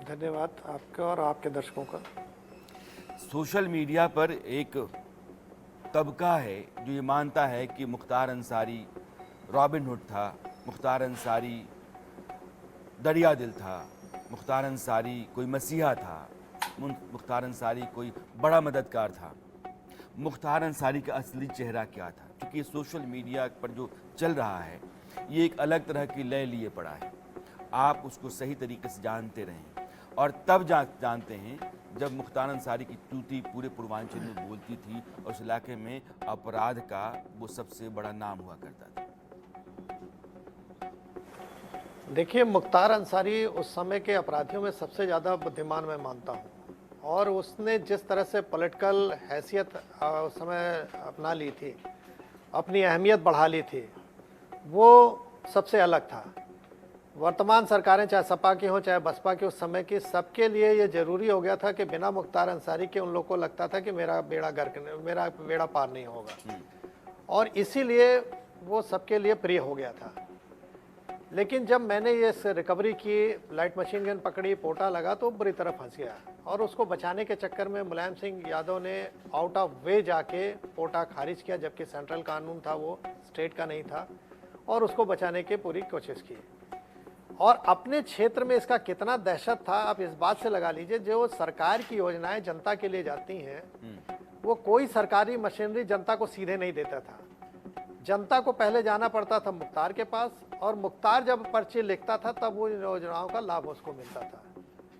धन्यवाद आपका और आपके दर्शकों का। सोशल मीडिया पर एक तबका है जो ये मानता है कि मुख्तार अंसारी रॉबिन हुड था, मुख्तार अंसारी दरिया दिल था, मुख्तार अंसारी कोई मसीहा था, मुख्तार अंसारी कोई बड़ा मददगार था। मुख्तार अंसारी का असली चेहरा क्या था? क्योंकि ये सोशल मीडिया पर जो चल रहा है ये एक अलग तरह की लय लिए पड़ा है। आप उसको सही तरीके से जानते रहें और तब जानते हैं जब मुख्तार अंसारी की तूती पूरे पूर्वांचल में बोलती थी और उस इलाके में अपराध का वो सबसे बड़ा नाम हुआ करता था। देखिए, मुख्तार अंसारी उस समय के अपराधियों में सबसे ज़्यादा बुद्धिमान मैं मानता हूँ, और उसने जिस तरह से पॉलिटिकल हैसियत उस समय अपना ली थी, अपनी अहमियत बढ़ा ली थी, वो सबसे अलग था। वर्तमान सरकारें चाहे सपा की हों चाहे बसपा की, उस समय की, सबके लिए ये ज़रूरी हो गया था कि बिना मुख्तार अंसारी के उन लोगों को लगता था कि मेरा बेड़ा पार नहीं होगा, और इसीलिए वो सबके लिए प्रिय हो गया था। लेकिन जब मैंने ये रिकवरी की, लाइट मशीन गन पकड़ी, पोटा लगा, तो बुरी तरह फंस गया, और उसको बचाने के चक्कर में मुलायम सिंह यादव ने आउट ऑफ वे जाके पोटा खारिज किया, जबकि सेंट्रल कानून था, वो स्टेट का नहीं था, और उसको बचाने की पूरी कोशिश की। और अपने क्षेत्र में इसका कितना दहशत था आप इस बात से लगा लीजिए, जो सरकार की योजनाएं जनता के लिए जाती हैं, वो कोई सरकारी मशीनरी जनता को सीधे नहीं देता था। जनता को पहले जाना पड़ता था मुख्तार के पास, और मुख्तार जब पर्ची लिखता था तब वो योजनाओं का लाभ उसको मिलता था।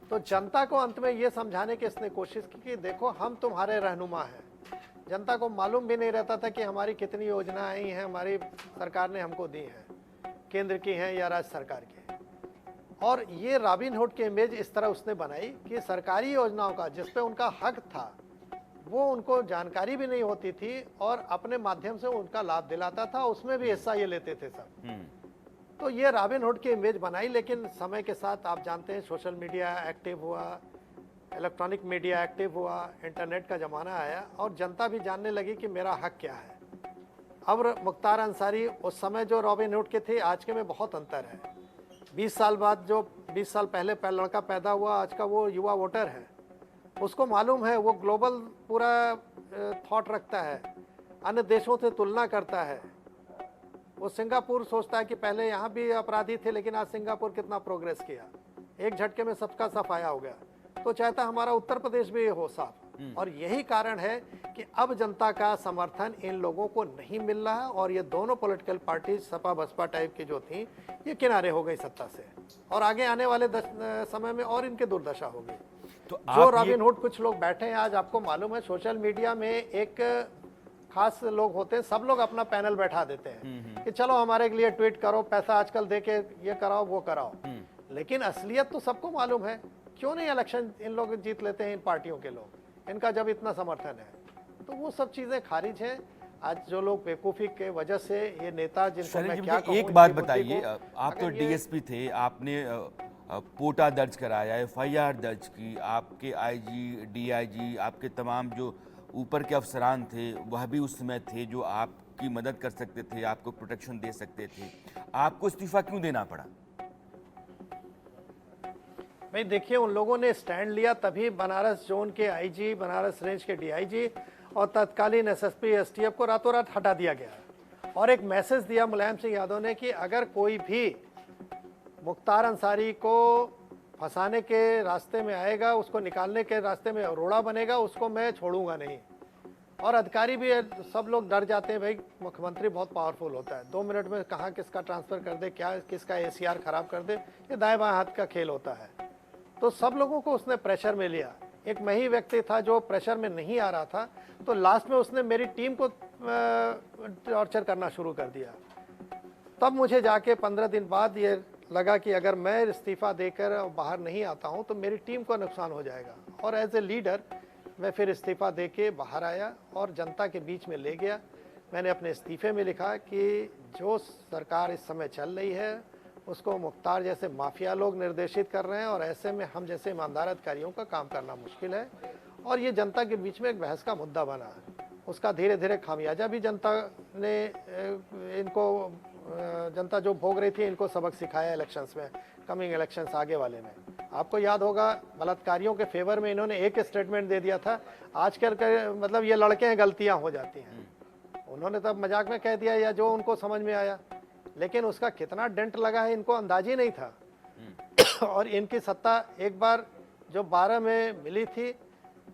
तो जनता को अंत में ये समझाने की इसने कोशिश की कि देखो, हम तुम्हारे रहनुमा हैं। जनता को मालूम भी नहीं रहता था कि हमारी कितनी योजना आई हैं, हमारी सरकार ने हमको दी हैं, केंद्र की हैं या राज्य सरकार की। और ये रॉबिन हुड की इमेज इस तरह उसने बनाई कि सरकारी योजनाओं का जिस पे उनका हक था वो उनको जानकारी भी नहीं होती थी, और अपने माध्यम से उनका लाभ दिलाता था, उसमें भी हिस्सा ये लेते थे सब। तो ये रॉबिन हुड की इमेज बनाई। लेकिन समय के साथ आप जानते हैं सोशल मीडिया एक्टिव हुआ, इलेक्ट्रॉनिक मीडिया एक्टिव हुआ, इंटरनेट का ज़माना आया, और जनता भी जानने लगी कि मेरा हक क्या है। अब मुख्तार अंसारी उस समय जो रॉबिन हुड के थे, आज के में बहुत अंतर है। 20 साल बाद जो 20 साल पहले लड़का पैदा हुआ, आज का वो युवा वोटर है, उसको मालूम है, वो ग्लोबल पूरा थॉट रखता है, अन्य देशों से तुलना करता है। वो सिंगापुर सोचता है कि पहले यहाँ भी अपराधी थे, लेकिन आज सिंगापुर कितना प्रोग्रेस किया, एक झटके में सबका सफाया हो गया। तो चाहता हमारा उत्तर प्रदेश भी हो साफ। और यही कारण है कि अब जनता का समर्थन इन लोगों को नहीं मिल रहा, और ये दोनों political party Sapa Basapa type की जो थी, ये किनारे हो गई सत्ता से, और आगे आने वाले समय में और इनके दुर्दशा होगी। तो जो रॉबिन हुड कुछ लोग बैठे हैं आज, आपको मालूम है सोशल मीडिया में एक खास लोग होते हैं, सब लोग अपना पैनल बैठा देते हैं कि चलो हमारे लिए ट्वीट करो, पैसा आजकल दे के ये कराओ वो कराओ। लेकिन असलियत तो सबको मालूम है। क्यों नहीं इलेक्शन इन लोग जीत लेते हैं, इन पार्टियों के लोग, इनका जब इतना समर्थन है? तो वो सब चीजें खारिज है। आज जो लोग बेवकूफ़ी के वजह से ये नेता, जिनको मैं क्या कहूं, एक बात बताइए, आप तो डीएसपी थे, आपने पोटा दर्ज कराया, एफआईआर दर्ज की, आपके आईजी, डीआईजी, आपके तमाम जो ऊपर के अफसरान थे वह भी उस समय थे जो आपकी मदद कर सकते थे, आपको प्रोटेक्शन दे सकते थे। आपको इस्तीफा क्यों देना पड़ा? भाई देखिए, उन लोगों ने स्टैंड लिया, तभी बनारस जोन के आईजी, बनारस रेंज के डीआईजी और तत्कालीन एसएसपी एसटीएफ को रातों रात हटा दिया गया। और एक मैसेज दिया मुलायम सिंह यादव ने कि अगर कोई भी मुख्तार अंसारी को फंसाने के रास्ते में आएगा, उसको निकालने के रास्ते में रोड़ा बनेगा, उसको मैं छोड़ूंगा नहीं। और अधिकारी भी सब लोग डर जाते हैं, भाई मुख्यमंत्री बहुत पावरफुल होता है, 2 मिनट में कहाँ किसका ट्रांसफ़र कर दे, क्या किसका एसीआर खराब कर दे, ये दाएं बाएं हाथ का खेल होता है। तो सब लोगों को उसने प्रेशर में लिया। एक मैं ही व्यक्ति था जो प्रेशर में नहीं आ रहा था, तो लास्ट में उसने मेरी टीम को टॉर्चर करना शुरू कर दिया। तब मुझे जाके 15 दिन बाद ये लगा कि अगर मैं इस्तीफ़ा देकर बाहर नहीं आता हूं तो मेरी टीम को नुकसान हो जाएगा। और एज ए लीडर मैं फिर इस्तीफ़ा दे के बाहर आया और जनता के बीच में ले गया। मैंने अपने इस्तीफ़े में लिखा कि जो सरकार इस समय चल रही है उसको मुख्तार जैसे माफिया लोग निर्देशित कर रहे हैं, और ऐसे में हम जैसे ईमानदार अधिकारियों का काम करना मुश्किल है। और ये जनता के बीच में एक बहस का मुद्दा बना। उसका धीरे धीरे खामियाजा भी जनता ने इनको, जनता जो भोग रही थी, इनको सबक सिखाया इलेक्शंस में, कमिंग इलेक्शंस आगे वाले में। आपको याद होगा बलात्कारियों के फेवर में इन्होंने एक स्टेटमेंट दे दिया था, आजकल के मतलब ये लड़के हैं, गलतियां हो जाती हैं। उन्होंने तब मजाक में कह दिया या जो उनको समझ में आया, लेकिन उसका कितना डेंट लगा है इनको अंदाज ही नहीं था। और इनकी सत्ता एक बार जो 12 में मिली थी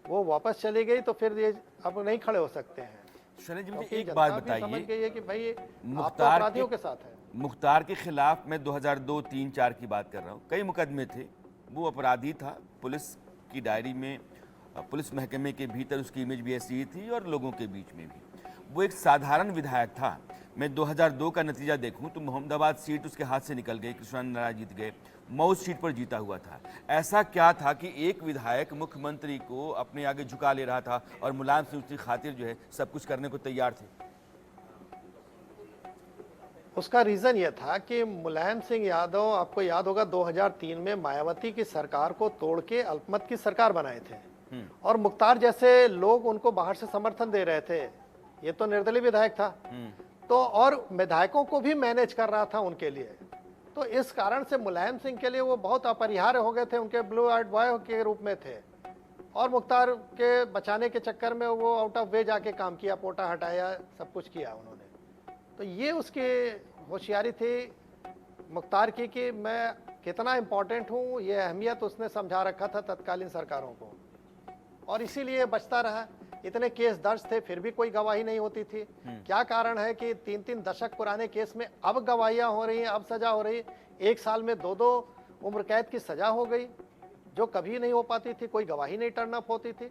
वो वापस चली गई, तो फिर ये अब नहीं खड़े हो सकते हैं। शैलेश जी, मुझे क्योंकि एक जनता बात भी समझ बताइए, गई है कि भाई आप तो मुख्तार अपराधियों के के साथ है। मुख्तार के खिलाफ मैं 2002, 3, 4 की बात कर रहा हूँ, कई मुकदमे थे, वो अपराधी था, पुलिस की डायरी में, पुलिस महकमे के भीतर उसकी इमेज भी ऐसी ही थी और लोगों के बीच में भी। वो एक साधारण विधायक था। मैं 2002 का नतीजा देखूं तो मोहम्मदाबाद सीट उसके हाथ से निकल गई, कृष्ण नारायण जीत गए, मऊ सीट पर जीता हुआ था। ऐसा क्या था कि एक विधायक मुख्यमंत्री को अपने आगे झुका ले रहा था और मुलायम सिंह उसकी खातिर जो है सब कुछ करने को तैयार थे? उसका रीजन ये था कि मुलायम सिंह यादव, आपको याद होगा 2003 में मायावती की सरकार को तोड़ के अल्पमत की सरकार बनाए थे, और मुख्तार जैसे लोग उनको बाहर से समर्थन दे रहे थे। ये तो निर्दलीय विधायक था, तो और विधायकों को भी मैनेज कर रहा था उनके लिए। तो इस कारण से मुलायम सिंह के लिए वो बहुत अपरिहार्य हो गए थे, उनके ब्लू आइड बॉय के रूप में थे। और मुख्तार के बचाने के चक्कर में वो आउट ऑफ वे जाके काम किया, पोटा हटाया, सब कुछ किया उन्होंने। तो ये उसकी होशियारी थी मुख्तार की कि मैं कितना इम्पोर्टेंट हूँ, ये अहमियत उसने समझा रखा था तत्कालीन सरकारों को, और इसीलिए बचता रहा। इतने केस दर्ज थे फिर भी कोई गवाही नहीं होती थी। क्या कारण है कि 3-3 दशक पुराने केस में अब गवाहियां हो रही हैं, अब सजा हो रही है। 1 साल में 2-2 उम्र कैद की सजा हो गई, जो कभी नहीं हो पाती थी, कोई गवाही नहीं टर्न अप होती थी।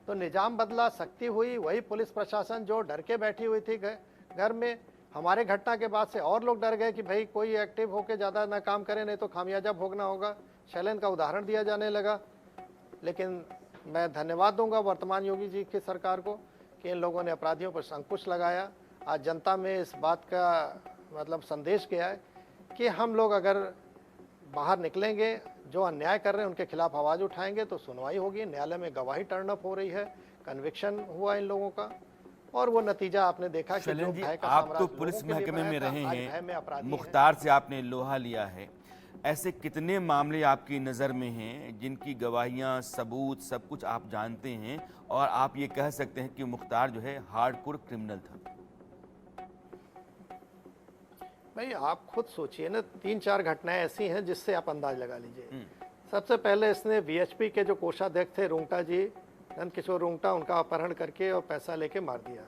तो निजाम बदला, सख्ती हुई, वही पुलिस प्रशासन जो डर के बैठी हुई थी घर में। हमारे घटना के बाद से और लोग डर गए कि भाई कोई एक्टिव होकर ज़्यादा ना काम करे, नहीं तो खामियाजा भोगना होगा। शैलेन का उदाहरण दिया जाने लगा। लेकिन मैं धन्यवाद दूंगा वर्तमान योगी जी की सरकार को कि इन लोगों ने अपराधियों पर अंकुश लगाया। आज जनता में इस बात का मतलब संदेश गया है कि हम लोग अगर बाहर निकलेंगे, जो अन्याय कर रहे हैं उनके खिलाफ आवाज़ उठाएंगे तो सुनवाई होगी। न्यायालय में गवाही टर्न अप हो रही है, कन्विक्शन हुआ इन लोगों का, और वो नतीजा आपने देखा कि जो भय का आप तो साम्राज्य पुलिस लोगों के लिए महकमे में बनाया था, रहे आज भय में हैं, अपराधी हैं। मुख्तार से आपने लोहा लिया है, ऐसे कितने मामले आपकी नज़र में हैं जिनकी गवाहियां, सबूत, सब कुछ आप जानते हैं और आप ये कह सकते हैं कि मुख्तार जो है हार्डकोर क्रिमिनल था? भाई आप खुद सोचिए ना, 3-4 घटनाएं ऐसी हैं जिससे आप अंदाज लगा लीजिए। सबसे पहले इसने वीएचपी के जो कोषाध्यक्ष थे रुंगटा जी, नंदकिशोर रुंगटा, उनका अपहरण करके और पैसा लेके मार दिया।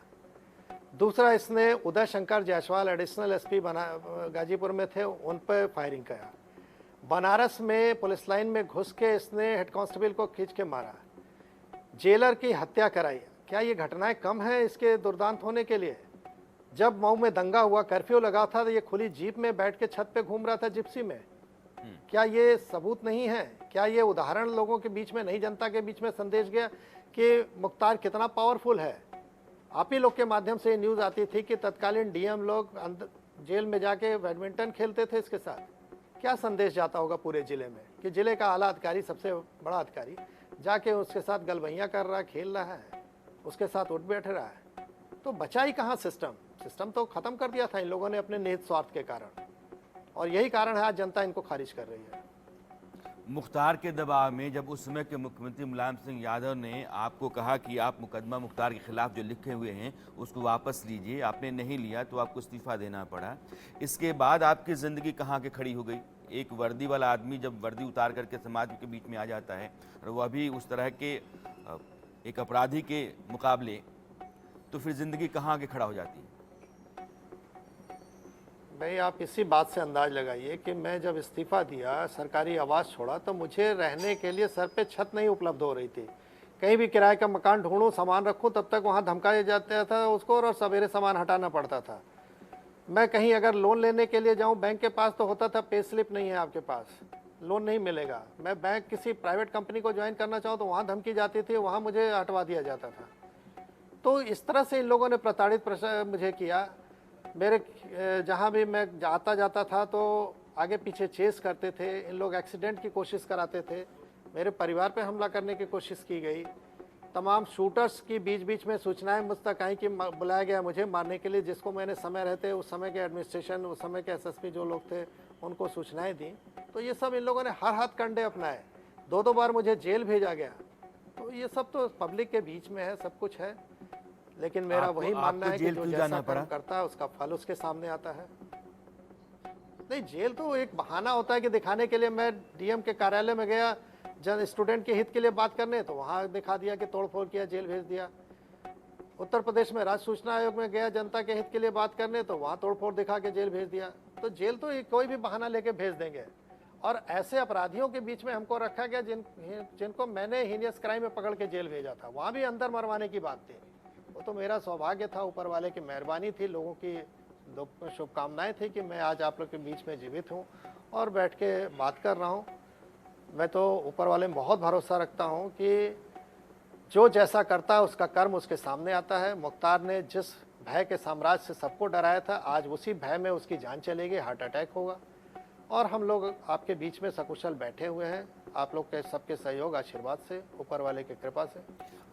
दूसरा, इसने उदय शंकर जायसवाल एडिशनल एसपी गाजीपुर में थे, उन पर फायरिंग किया। बनारस में पुलिस लाइन में घुस के इसने हेड कांस्टेबल को खींच के मारा। जेलर की हत्या कराई। क्या ये घटनाएं कम हैं इसके दुर्दांत होने के लिए? जब मऊ में दंगा हुआ, कर्फ्यू लगा था, तो ये खुली जीप में बैठ के छत पे घूम रहा था, जिप्सी में। क्या ये सबूत नहीं है? क्या ये उदाहरण लोगों के बीच में, नई जनता के बीच में संदेश गया कि मुख्तार कितना पावरफुल है? आप ही लोग के माध्यम से न्यूज़ आती थी कि तत्कालीन डीएम लोग जेल में जाके बैडमिंटन खेलते थे इसके साथ। क्या संदेश जाता होगा पूरे जिले में कि जिले का आला अधिकारी, सबसे बड़ा अधिकारी, जाके उसके साथ गलबैया कर रहा है, खेल रहा है, उसके साथ उठ बैठ रहा है। तो बचा ही कहाँ सिस्टम? सिस्टम तो खत्म कर दिया था इन लोगों ने अपने निहित स्वार्थ के कारण, और यही कारण है आज जनता इनको खारिज कर रही है। मुख्तार के दबाव में जब उस समय के मुख्यमंत्री मुलायम सिंह यादव ने आपको कहा कि आप मुकदमा मुख्तार के खिलाफ जो लिखे हुए हैं उसको वापस लीजिए, आपने नहीं लिया तो आपको इस्तीफा देना पड़ा। इसके बाद आपकी ज़िंदगी कहाँ के खड़ी हो गई? एक वर्दी वाला आदमी जब वर्दी उतार करके समाज के बीच में आ जाता है और वह भी उस तरह के एक अपराधी के मुकाबले, तो फिर ज़िंदगी कहाँ के खड़ा हो जाती है? भाई आप इसी बात से अंदाज लगाइए कि मैं जब इस्तीफा दिया, सरकारी आवास छोड़ा, तो मुझे रहने के लिए सर पे छत नहीं उपलब्ध हो रही थी। कहीं भी किराए का मकान ढूंढूं, सामान रखूं, तब तक वहां धमकाया जाता था उसको, और सवेरे सामान हटाना पड़ता था। मैं कहीं अगर लोन लेने के लिए जाऊं बैंक के पास, तो होता था पे स्लिप नहीं है आपके पास, लोन नहीं मिलेगा। मैं बैंक किसी प्राइवेट कंपनी को ज्वाइन करना चाहूँ तो वहाँ धमकी जाती थी, वहाँ मुझे हटवा दिया जाता था। तो इस तरह से इन लोगों ने प्रताड़ित मुझे किया। मेरे जहाँ भी मैं जाता था तो आगे पीछे चेस करते थे इन लोग, एक्सीडेंट की कोशिश कराते थे, मेरे परिवार पे हमला करने की कोशिश की गई। तमाम शूटर्स की बीच में सूचनाएं मुझ तक आई कि बुलाया गया मुझे मारने के लिए, जिसको मैंने समय रहते उस समय के एडमिनिस्ट्रेशन, उस समय के एसएसपी जो लोग थे, उनको सूचनाएं दी। तो ये सब इन लोगों ने हर हाथ कंडे अपनाए। 2-2 बार मुझे जेल भेजा गया। तो ये सब तो पब्लिक के बीच में है, सब कुछ है। लेकिन मेरा वही मानना है कि जेल जो क्यों जैसा जाना पड़ा? कर्म करता है उसका फल उसके सामने आता है। नहीं, जेल तो एक बहाना होता है कि दिखाने के लिए। मैं डीएम के कार्यालय में गया जन स्टूडेंट के हित के लिए बात करने, तो वहाँ दिखा दिया कि तोड़फोड़ किया, जेल भेज दिया। उत्तर प्रदेश में राज्य सूचना आयोग में गया जनता के हित के लिए बात करने, तो वहाँ तोड़फोड़ दिखा के जेल भेज दिया। तो जेल तो कोई भी बहाना लेके भेज देंगे। और ऐसे अपराधियों के बीच में हमको रखा गया जिनको मैंने हीनियस क्राइम में पकड़ के जेल भेजा था, वहाँ भी अंदर मरवाने की बात थी। वो तो मेरा सौभाग्य था, ऊपर वाले की मेहरबानी थी, लोगों की शुभकामनाएं थी कि मैं आज आप लोग के बीच में जीवित हूँ और बैठ के बात कर रहा हूँ। मैं तो ऊपर वाले में बहुत भरोसा रखता हूँ कि जो जैसा करता है उसका कर्म उसके सामने आता है। मुख्तार ने जिस भय के साम्राज्य से सबको डराया था, आज उसी भय में उसकी जान चलेगी, हार्ट अटैक होगा। और हम लोग आपके बीच में सकुशल बैठे हुए हैं, आप लोग के सबके सहयोग आशीर्वाद से, ऊपर वाले की कृपा से।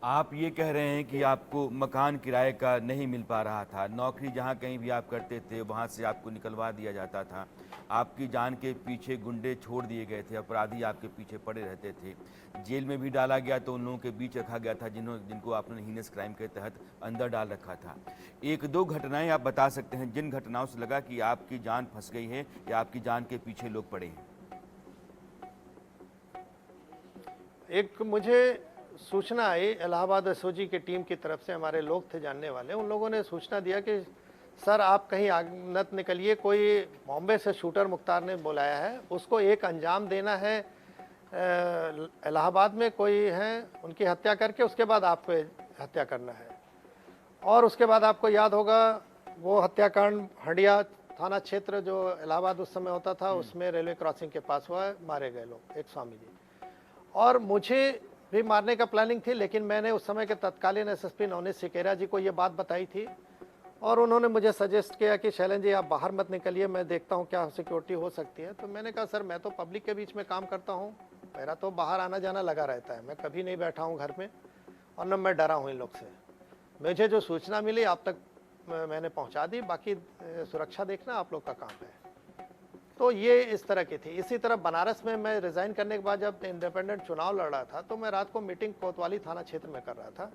आप ये कह रहे हैं कि आपको मकान किराए का नहीं मिल पा रहा था, नौकरी जहाँ कहीं भी आप करते थे वहाँ से आपको निकलवा दिया जाता था, आपकी जान के पीछे गुंडे छोड़ दिए गए थे, अपराधी आपके पीछे पड़े रहते थे, जेल में भी डाला गया तो उन लोगों के बीच रखा गया था जिनको आपने हीनस क्राइम के तहत अंदर डाल रखा था। एक दो घटनाएं आप बता सकते हैं जिन घटनाओं से लगा कि आपकी जान फंस गई है या आपकी जान के पीछे लोग पड़े हैं? एक मुझे सूचना आई इलाहाबाद एसओजी की टीम की तरफ से, हमारे लोग थे जानने वाले, उन लोगों ने सूचना दिया कि सर आप कहीं मत निकलिए, कोई बॉम्बे से शूटर मुख्तार ने बुलाया है, उसको एक अंजाम देना है, इलाहाबाद में कोई है, उनकी हत्या करके उसके बाद आपको हत्या करना है। और उसके बाद आपको याद होगा वो हत्याकांड हंडिया थाना क्षेत्र जो इलाहाबाद उस समय होता था, उसमें रेलवे क्रॉसिंग के पास हुआ, मारे गए लोग, एक स्वामी जी। और मुझे भी मारने का प्लानिंग थी, लेकिन मैंने उस समय के तत्कालीन एसएसपी नवनीत सिकेरा जी को ये बात बताई थी और उन्होंने मुझे सजेस्ट किया कि शैलेंद्र जी आप बाहर मत निकलिए, मैं देखता हूँ क्या सिक्योरिटी हो सकती है। तो मैंने कहा सर मैं तो पब्लिक के बीच में काम करता हूँ, मेरा तो बाहर आना जाना लगा रहता है, मैं कभी नहीं बैठा हूँ घर में और न मैं डरा हूँ इन लोग से। मुझे जो सूचना मिली आप तक मैंने पहुँचा दी, बाकी सुरक्षा देखना आप लोग का काम है। तो ये इस तरह की थी। इसी तरह बनारस में मैं रिज़ाइन करने के बाद जब इंडिपेंडेंट चुनाव लड़ रहा था, तो मैं रात को मीटिंग कोतवाली थाना क्षेत्र में कर रहा था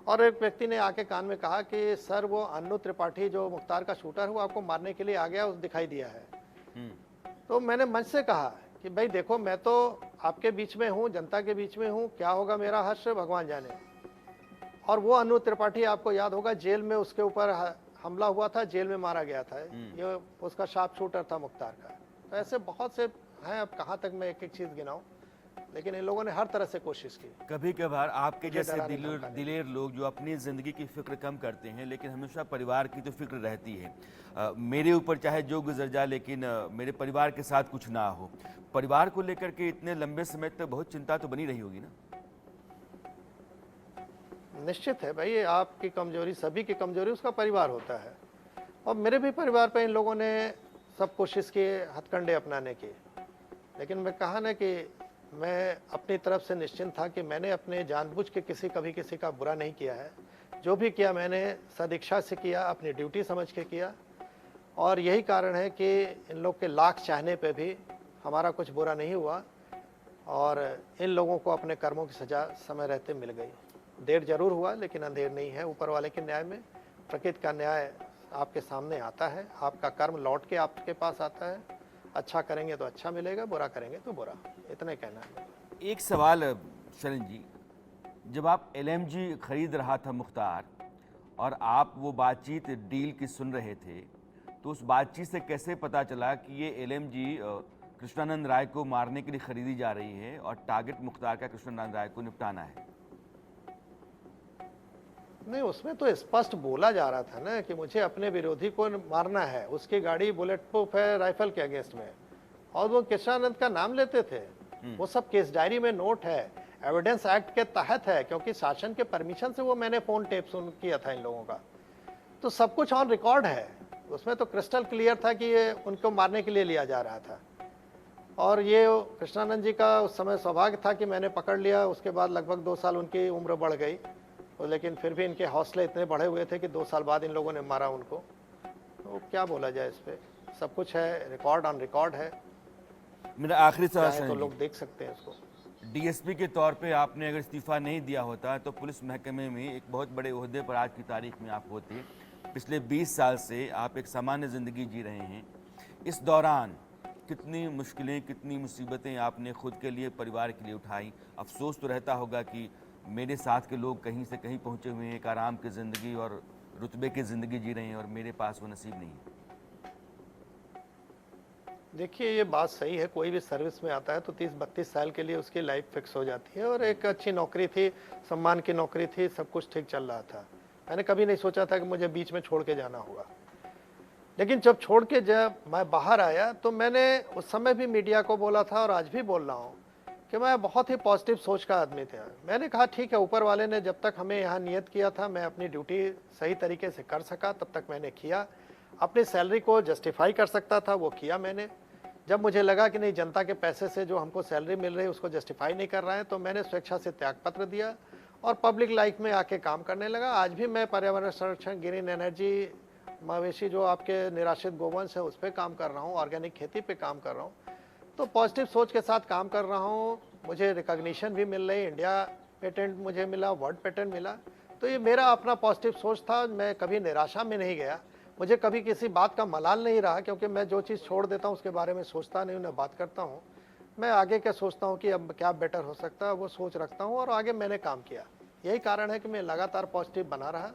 और एक व्यक्ति ने आके कान में कहा कि सर वो अन्नू त्रिपाठी जो मुख्तार का शूटर है वो आपको मारने के लिए आ गया, उस दिखाई दिया है। तो मैंने मंच से कहा कि भाई देखो मैं तो आपके बीच में हूँ, जनता के बीच में हूँ, क्या होगा मेरा हर्ष भगवान जाने। और वो अन्नू त्रिपाठी आपको याद होगा जेल में उसके ऊपर हमला हुआ था, जेल में मारा गया था, ये उसका शार्प शूटर था मुख्तार का। तो ऐसे बहुत से हैं, अब कहाँ तक मैं एक एक चीज़ गिनाऊं, लेकिन इन लोगों ने हर तरह से कोशिश की। कभी कभार आपके जैसे दिलेर लोग जो अपनी ज़िंदगी की फ़िक्र कम करते हैं लेकिन हमेशा परिवार की तो फिक्र रहती है। मेरे ऊपर चाहे जो गुजर जाए लेकिन मेरे परिवार के साथ कुछ ना हो, परिवार को लेकर के इतने लंबे समय तक बहुत चिंता तो बनी रही होगी ना? निश्चित है भाई, आपकी कमजोरी, सभी की कमजोरी उसका परिवार होता है। और मेरे भी परिवार पे इन लोगों ने सब कोशिश की हथकंडे अपनाने की, लेकिन मैं कहा ना कि मैं अपनी तरफ से निश्चिंत था कि मैंने अपने जानबूझ के कभी किसी का बुरा नहीं किया है। जो भी किया मैंने सदिच्छा से किया, अपनी ड्यूटी समझ के किया। और यही कारण है कि इन लोग के लाख चाहने पे भी हमारा कुछ बुरा नहीं हुआ और इन लोगों को अपने कर्मों की सज़ा समय रहते मिल गई। देर जरूर हुआ लेकिन अंधेर नहीं है। ऊपर वाले के न्याय में प्रकृति का न्याय आपके सामने आता है, आपका कर्म लौट के आपके पास आता है। अच्छा करेंगे तो अच्छा मिलेगा, बुरा करेंगे तो बुरा, इतना ही कहना है। एक सवाल शैलेंद्र जी, जब आप एलएमजी खरीद रहा था मुख्तार और आप वो बातचीत डील की सुन रहे थे, तो उस बातचीत से कैसे पता चला कि ये एलएमजी कृष्णानंद राय को मारने के लिए खरीदी जा रही है और टारगेट मुख्तार का कृष्णानंद राय को निपटाना है? नहीं, उसमें तो स्पष्ट बोला जा रहा था ना कि मुझे अपने विरोधी को मारना है, उसकी गाड़ी बुलेट प्रूफ है राइफल के अगेंस्ट में, और वो कृष्णानंद का नाम लेते थे। वो सब केस डायरी में नोट है, एविडेंस एक्ट के तहत है, क्योंकि शासन के परमिशन से वो मैंने फोन टेप सुन किया था इन लोगों का, तो सब कुछ ऑन रिकॉर्ड है। उसमें तो क्रिस्टल क्लियर था कि ये उनको मारने के लिए लिया जा रहा था। और ये कृष्णानंद जी का उस समय सौभाग्य था कि मैंने पकड़ लिया। उसके बाद लगभग 2 साल उनकी उम्र बढ़ गई, तो लेकिन फिर भी इनके हौसले इतने बढ़े हुए थे कि 2 साल बाद इन लोगों ने मारा उनको। तो क्या बोला जाए इस पे, सब कुछ है, रिकॉर्ड ऑन रिकॉर्ड है। मेरा आखिरी सवाल तो लोग देख सकते हैं इसको। डीएसपी के तौर पे आपने अगर इस्तीफ़ा नहीं दिया होता तो पुलिस महकमे में एक बहुत बड़े ओहदे पर आज की तारीख में आप होते। पिछले 20 साल से आप एक सामान्य ज़िंदगी जी रहे हैं। इस दौरान कितनी मुश्किलें, कितनी मुसीबतें आपने खुद के लिए, परिवार के लिए उठाई। अफसोस तो रहता होगा कि मेरे साथ के लोग कहीं से कहीं पहुँचे हुए हैं, एक आराम की ज़िंदगी और रुतबे की ज़िंदगी जी रहे हैं और मेरे पास वो नसीब नहीं है। देखिए, ये बात सही है, कोई भी सर्विस में आता है तो 30-32 साल के लिए उसकी लाइफ फिक्स हो जाती है और एक अच्छी नौकरी थी, सम्मान की नौकरी थी, सब कुछ ठीक चल रहा था। मैंने कभी नहीं सोचा था कि मुझे बीच में छोड़ के जाना होगा। लेकिन जब मैं बाहर आया तो मैंने उस समय भी मीडिया को बोला था और आज भी बोल रहा हूँ कि मैं बहुत ही पॉजिटिव सोच का आदमी था। मैंने कहा ठीक है, ऊपर वाले ने जब तक हमें यहाँ नियत किया था, मैं अपनी ड्यूटी सही तरीके से कर सका तब तक मैंने किया। अपनी सैलरी को जस्टिफाई कर सकता था, वो किया मैंने। जब मुझे लगा कि नहीं, जनता के पैसे से जो हमको सैलरी मिल रही है उसको जस्टिफाई नहीं कर रहा है, तो मैंने स्वेच्छा से त्यागपत्र दिया और पब्लिक लाइफ में आके काम करने लगा। आज भी मैं पर्यावरण संरक्षण, ग्रीन एनर्जी, मवेशी जो आपके निराश्रित गोवंश है उस पर काम कर रहा हूँ, ऑर्गेनिक खेती पे काम कर रहा हूँ। तो पॉजिटिव सोच के साथ काम कर रहा हूँ। मुझे रिकॉग्निशन भी मिल रही, इंडिया पेटेंट मुझे मिला, वर्ल्ड पेटेंट मिला। तो ये मेरा अपना पॉजिटिव सोच था, मैं कभी निराशा में नहीं गया। मुझे कभी किसी बात का मलाल नहीं रहा, क्योंकि मैं जो चीज़ छोड़ देता हूँ उसके बारे में सोचता नहीं हूँ, न बात करता हूँ। मैं आगे क्या सोचता हूँ कि अब क्या बेटर हो सकता है, वो सोच रखता हूँ और आगे मैंने काम किया। यही कारण है कि मैं लगातार पॉजिटिव बना रहा,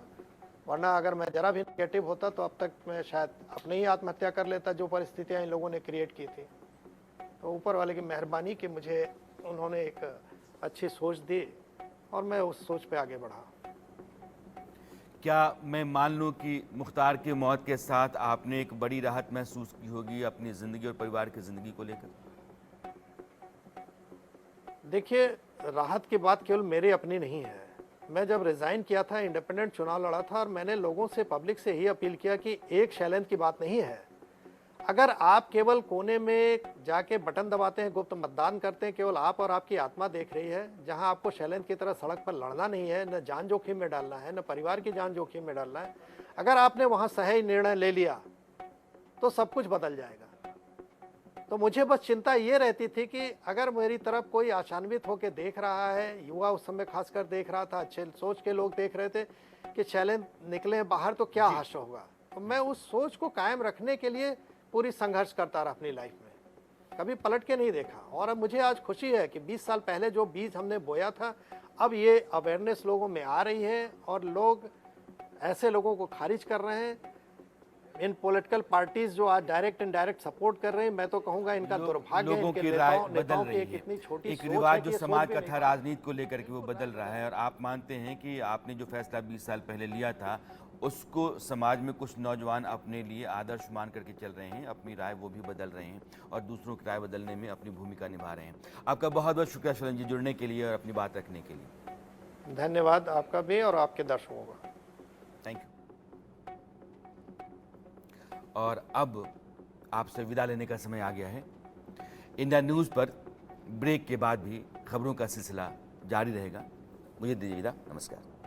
वरना अगर मैं ज़रा भी नेगेटिव होता तो अब तक मैं शायद अपने ही आत्महत्या कर लेता, जो परिस्थितियाँ इन लोगों ने क्रिएट की थी। तो ऊपर वाले की मेहरबानी कि मुझे उन्होंने एक अच्छी सोच दी और मैं उस सोच पे आगे बढ़ा। क्या मैं मान लूं कि मुख्तार की मौत के साथ आपने एक बड़ी राहत महसूस की होगी अपनी ज़िंदगी और परिवार की ज़िंदगी को लेकर? देखिए, राहत की बात केवल मेरी अपनी नहीं है। मैं जब रिज़ाइन किया था, इंडिपेंडेंट चुनाव लड़ा था और मैंने लोगों से, पब्लिक से ही अपील किया कि एक शैलेंद्र की बात नहीं है। अगर आप केवल कोने में जाके बटन दबाते हैं, गुप्त मतदान करते हैं, केवल आप और आपकी आत्मा देख रही है, जहां आपको शैलेंद्र की तरह सड़क पर लड़ना नहीं है, न जान जोखिम में डालना है, न परिवार की जान जोखिम में डालना है, अगर आपने वहां सही निर्णय ले लिया तो सब कुछ बदल जाएगा। तो मुझे बस चिंता ये रहती थी कि अगर मेरी तरफ कोई आशान्वित होकर देख रहा है, युवा उस समय खासकर देख रहा था, अच्छे सोच के लोग देख रहे थे कि शैलेंद्र निकले बाहर तो क्या हादसा होगा। तो मैं उस सोच को कायम रखने के लिए पूरी संघर्ष करता रहा अपनी लाइफ में, कभी पलट के नहीं देखा। और अब मुझे आज खुशी है कि 20 साल पहले जो बीज हमने बोया था, अब ये अवेयरनेस लोगों में आ रही है और लोग ऐसे लोगों को खारिज कर रहे हैं। इन पॉलिटिकल पार्टीज जो आज डायरेक्ट इनडायरेक्ट सपोर्ट कर रहे हैं, मैं तो कहूँगा इनका दुर्भाग्य है। लोगों इनके की राय बदल नेताओं की रही एक इतनी छोटी है। एक सोच रिवाज है कि जो ये सोच समाज भी का नहीं था पा रहे। राजनीति को लेकर के वो बदल रहा है और आप मानते हैं कि आपने जो फैसला 20 साल पहले लिया था उसको समाज में कुछ नौजवान अपने लिए आदर्श मान करके चल रहे हैं, अपनी राय वो भी बदल रहे हैं और दूसरों की राय बदलने में अपनी भूमिका निभा रहे हैं। आपका बहुत बहुत शुक्रिया शैलेंद्र जी, जुड़ने के लिए और अपनी बात रखने के लिए। धन्यवाद आपका भी और आपके दर्शकों का। Thank you. और अब आपसे विदा लेने का समय आ गया है। इंडिया न्यूज़ पर ब्रेक के बाद भी खबरों का सिलसिला जारी रहेगा। मुझे दीजिए विदा, नमस्कार।